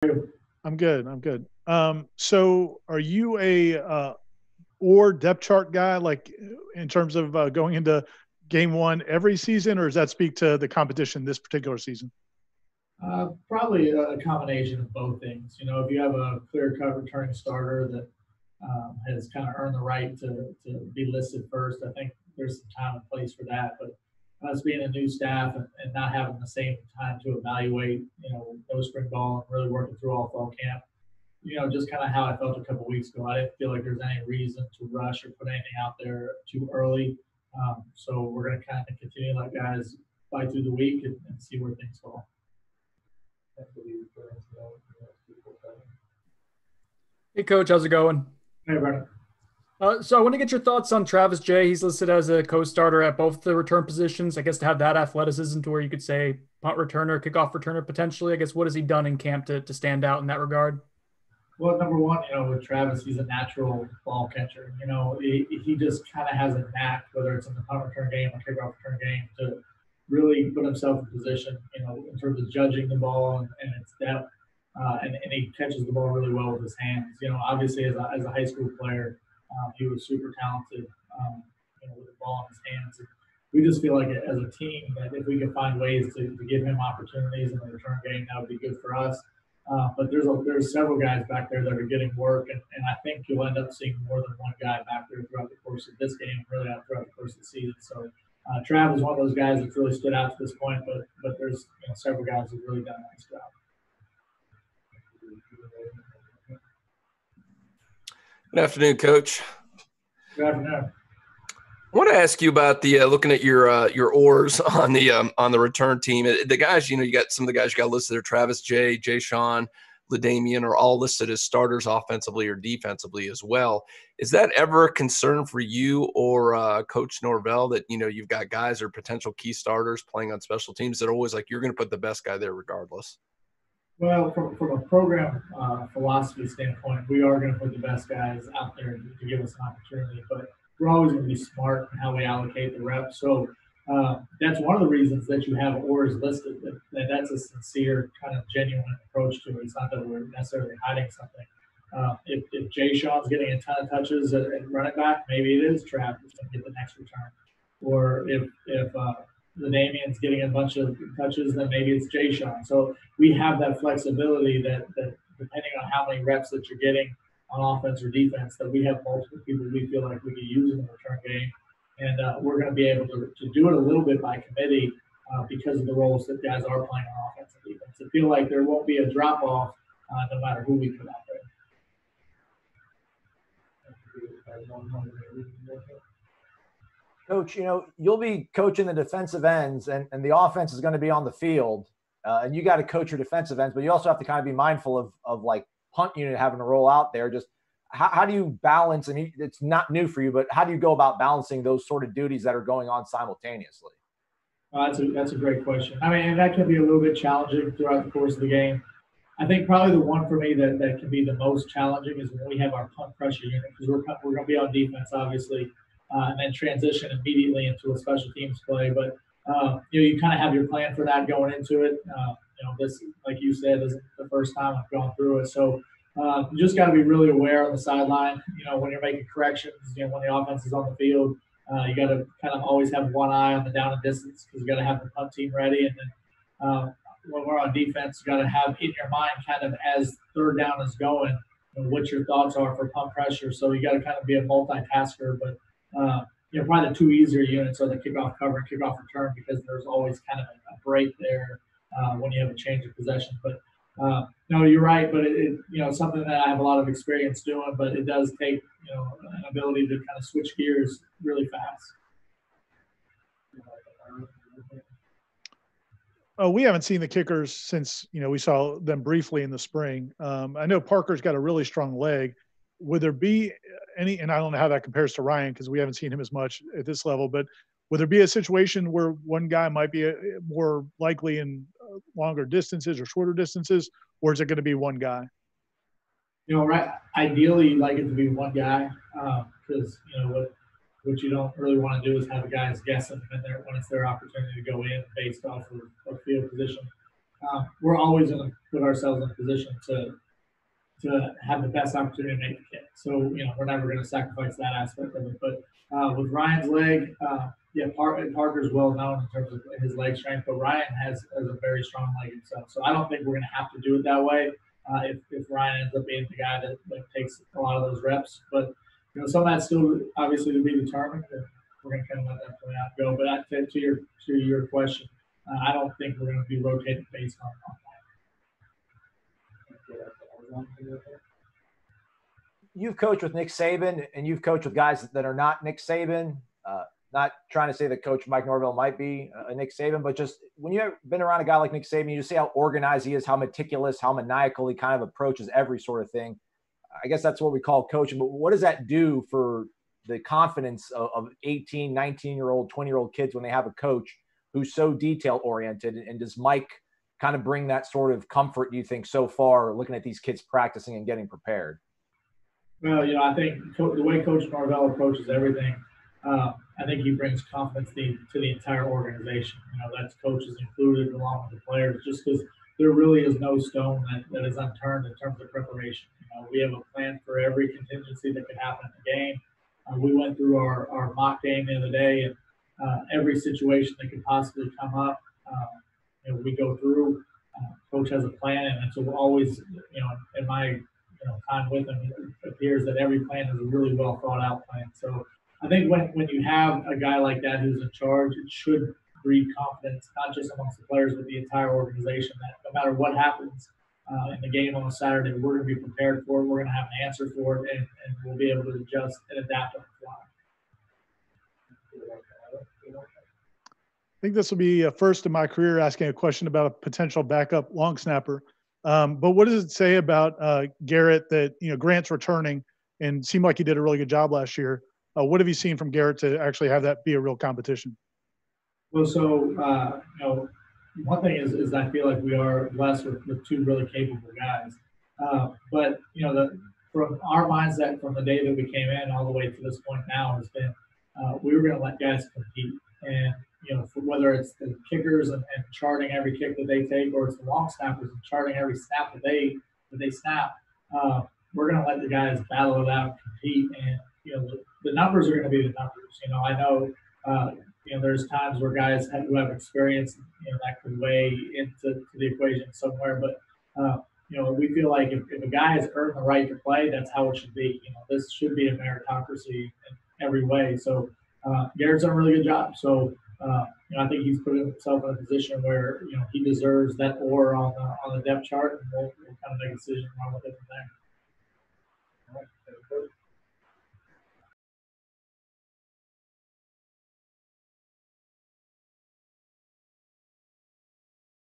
I'm good. I'm good. So are you a or depth chart guy, like in terms of going into game one every season, or does that speak to the competition this particular season? Probably a combination of both things. You know, if you have a clear-cut returning starter that has kind of earned the right to be listed first, I think there's some time and place for that. But us being a new staff and not having the same time to evaluate, no spring ball and really working through all fall camp, just kind of how I felt a couple weeks ago. I didn't feel like there's any reason to rush or put anything out there too early. So we're going to kind of continue to let guys fight through the week and see where things fall. Hey, Coach, how's it going? Hey, Brennan. So I want to get your thoughts on TravisJay. He's listed as a co-starter at both the return positions. I guess to have that athleticism to where you could say punt returner, kickoff returner potentially. I guess what has he done in camp to stand out in that regard? Well, number one, with Travis, he's a natural ball catcher. He just kind of has a knack, whether it's in the punt return game or kickoff return game, to really put himself in position, in terms of judging the ball and its depth. And he catches the ball really well with his hands. Obviously as a high school player, he was super talented, with the ball in his hands. And we just feel like as a team that if we can find ways to give him opportunities in the return game, that would be good for us. But there's several guys back there that are getting work, and I think you'll end up seeing more than one guy back there throughout the course of this game, really out throughout the course of the season. So Trav is one of those guys that's really stood out to this point, but there's several guys who've really done a nice job. Good afternoon, Coach. Good afternoon. I want to ask you about the looking at your oars on the return team. The guys, you got some of the guys you got listed there: TravisJay, Jay Sean, LaDamian, are all listed as starters offensively or defensively as well. Is that ever a concern for you or Coach Norvell that you've got guys or potential key starters playing on special teams that are always like you're going to put the best guy there regardless? Well, from a program philosophy standpoint, we are going to put the best guys out there to give us an opportunity, but we're always going to be smart in how we allocate the reps. So that's one of the reasons that you have oars listed. That's a sincere, kind of genuine approach to it. It's not that we're necessarily hiding something. If Jay Sean's getting a ton of touches at running back, maybe it is Trav who's going to get the next return. Or if the Damian's getting a bunch of touches, then maybe it's Jay Sean. So we have that flexibility that depending on how many reps that you're getting on offense or defense, that we have multiple people we feel like we can use in the return game. And we're going to be able to do it a little bit by committee because of the roles that guys are playing on offense and defense. I feel like there won't be a drop-off no matter who we put out there. Coach, you'll be coaching the defensive ends, and the offense is going to be on the field, and you got to coach your defensive ends, but you also have to kind of be mindful of like punt unit having to roll out there. Just how do you balance? I mean, it's not new for you, but how do you go about balancing those sort of duties that are going on simultaneously? That's a great question. I mean, and that can be a little bit challenging throughout the course of the game. I think probably the one for me that can be the most challenging is when we have our punt pressure unit, because we're going to be on defense, obviously. And then transition immediately into a special teams play. But, you kind of have your plan for that going into it. This, like you said, isn't the first time I've gone through it. So you just got to be really aware on the sideline, when you're making corrections, when the offense is on the field. You got to kind of always have one eye on the down and distance because you got to have the punt team ready. And then when we're on defense, you got to have in your mind kind of as third down is going, what your thoughts are for punt pressure. So you got to kind of be a multitasker. But probably the two easier units are the kickoff cover and kickoff return because there's always kind of a break there when you have a change of possession. But no, you're right. But it something that I have a lot of experience doing. But it does take an ability to kind of switch gears really fast. We haven't seen the kickers since we saw them briefly in the spring. I know Parker's got a really strong leg. Would there be any, and I don't know how that compares to Ryan because we haven't seen him as much at this level, but would there be a situation where one guy might be more likely in longer distances or shorter distances, or is it going to be one guy? Right. Ideally, you'd like it to be one guy because, what you don't really want to do is have guys guessing when it's their opportunity to go in based off of field position. we're always going to put ourselves in a position to have the best opportunity to make the kick. So, we're never going to sacrifice that aspect of it. But with Ryan's leg, Parker's well known in terms of his leg strength, but Ryan has a very strong leg himself. So I don't think we're going to have to do it that way if Ryan ends up being the guy that takes a lot of those reps. But, some of that's still obviously to be determined, and we're going to kind of let that play out go. But to your question, I don't think we're going to be rotating based on that. You've coached with Nick Saban, and you've coached with guys that are not Nick Saban. Not trying to say that Coach Mike Norvell might be a Nick Saban, but just when you've been around a guy like Nick Saban, you just see how organized he is, how meticulous, how maniacal he kind of approaches every sort of thing. I guess that's what we call coaching. But what does that do for the confidence of 18, 19-year-old, 20-year-old kids when they have a coach who's so detail-oriented? And does Mike kind of bring that sort of comfort, do you think, so far, looking at these kids practicing and getting prepared? Well, I think the way Coach Norvell approaches everything, I think he brings confidence to the entire organization. That's coaches included along with the players, just because there really is no stone that is unturned in terms of preparation. We have a plan for every contingency that could happen in the game. We went through our mock game the other day, and every situation that could possibly come up, we go through. Coach has a plan, and so always, in my time with him, it appears that every plan is a really well thought out plan. So I think when you have a guy like that who's in charge, it should breed confidence, not just amongst the players, but the entire organization, that no matter what happens in the game on a Saturday, we're going to be prepared for it. We're going to have an answer for it, and we'll be able to adjust and adapt on the fly. I think this will be first in my career asking a question about a potential backup long snapper. But what does it say about Garrett that, Grant's returning and seemed like he did a really good job last year? What have you seen from Garrett to actually have that be a real competition? Well, so, one thing is I feel like we are blessed with two really capable guys. But, from our mindset from the day that we came in all the way to this point now has been we were going to let guys compete. And, for whether it's the kickers and charting every kick that they take, or it's the long snappers and charting every snap that they snap, we're going to let the guys battle it out, compete, and the numbers are going to be the numbers. I know there's times where guys who have experience, that could weigh into the equation somewhere, but we feel like if a guy has earned the right to play, that's how it should be. This should be a meritocracy in every way. So Garrett's done a really good job. So. I think he's put himself in a position where he deserves that oar on the depth chart, and we'll kind of make a decision around with it from there. All right.